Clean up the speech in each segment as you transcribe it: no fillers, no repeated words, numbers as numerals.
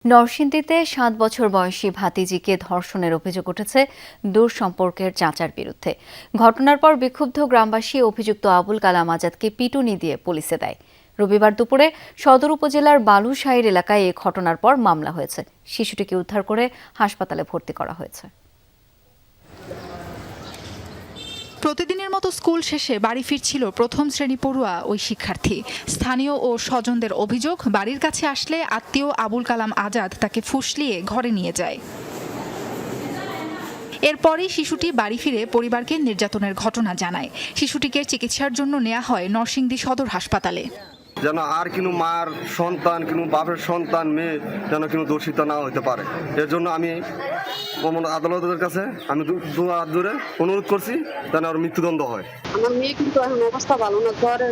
নরসিংদীতে ৭ বছর বয়সী ভাতিজিকে ধর্ষণের অভিযোগ উঠেছে দূর সম্পর্কের চাচার বিরুদ্ধে। ঘটনার পর বিক্ষুব্ধ গ্রামবাসী অভিযুক্ত আবুল কালাম আজাদকে পিটুনি দিয়ে পুলিশে দেয়। রবিবার দুপুরে সদর উপজেলার বালুশাইর এলাকায় এ ঘটনার পর মামলা হয়েছে। শিশুটিকে উদ্ধার করে হাসপাতালে ভর্তি করা হয়েছে। প্রতিদিনের মতো স্কুল শেষে বাড়ি ফিরছিল প্রথম শ্রেণী পড়ুয়া ওই শিক্ষার্থী। স্থানীয় ও স্বজনদের অভিযোগ, বাড়ির কাছে আসলে আত্মীয় আবুল কালাম আজাদ তাকে ফুসলিয়ে ঘরে নিয়ে যায়। এরপরই শিশুটি বাড়ি ফিরে পরিবারকে নির্যাতনের ঘটনা জানায়। শিশুটিকে চিকিৎসার জন্য নেওয়া হয় নরসিংদী সদর হাসপাতালে। যেন আর কোনো মার সন্তান, কোনো বাপের সন্তান, মেয়ে যেন কোনো দোষিত না হতে পারে, এর জন্য আমি আদালতের কাছে আমি দু হাত ধরে অনুরোধ করছি যেন আর মৃত্যুদণ্ড হয়। আমার মেয়ে কিন্তু এখন অবস্থা ভালো না, জ্বরে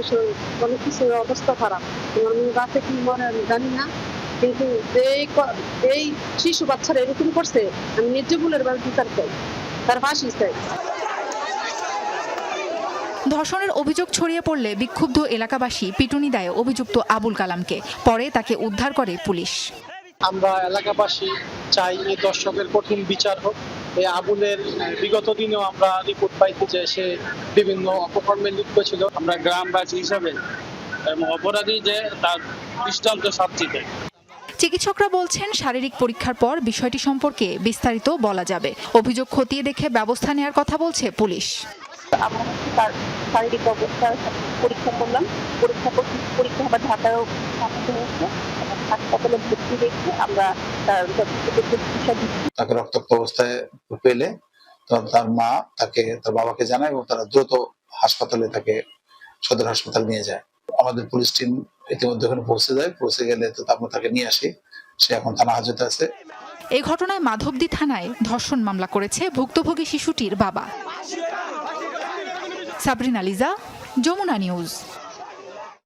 অনেক কিছু অবস্থা খারাপ। আমার মেয়ে বাচ্চা কি মরে আমি জানি না, কিন্তু এই শিশু বাচ্চারা এরকম করছে, আমি ন্যায্য ভুলের বিচার চাই, তার ফাঁসি চাই। ধর্ষণের অভিযোগ ছড়িয়ে পড়লে বিক্ষুব্ধ এলাকাবাসী পিটুনি দেয় অভিযুক্ত আবুল কালামকে। পরে তাকে উদ্ধার করে পুলিশ। আমরা এলাকাবাসী চাই এই দর্শকের কঠিন বিচার হোক। এই আবুলের বিগত দিনেও আমরা রিপোর্ট পাইতে যে সে বিভিন্ন অপকর্মে লিপ্ত ছিল। আমরা গ্রামবাসী হিসাবে অপরাধী যে তার দৃষ্টান্ত শাস্তি দেয়। চিকিৎসকরা বলছেন, শারীরিক পরীক্ষার পর বিষয়টি সম্পর্কে বিস্তারিত বলা যাবে। অভিযোগ খতিয়ে দেখে ব্যবস্থা নেওয়ার কথা বলছে পুলিশ। আমরা তার শারীরিক অবস্থা পরীক্ষা করলাম, পরীক্ষা আবার ঢাকায়ও হাসপাতালে ভর্তি রেখে আমরা তাকে রক্তাক্ত অবস্থায় পেলে তার মা তার বাবাকে জানায় এবং তারা দ্রুত হাসপাতালে তাকে সদর হাসপাতাল নিয়ে যায়। আমাদের পুলিশ টিম ইতিমধ্যে ওখানে পৌঁছে গেলে তো আমরা তাকে নিয়ে আসি। সে এখন থানা হাজতে আছে। এই ঘটনায় মাধবদী থানায় ধর্ষণ মামলা করেছে ভুক্তভোগী শিশুটির বাবা। সাবরিনা লিজা, যমুনা নিউজ।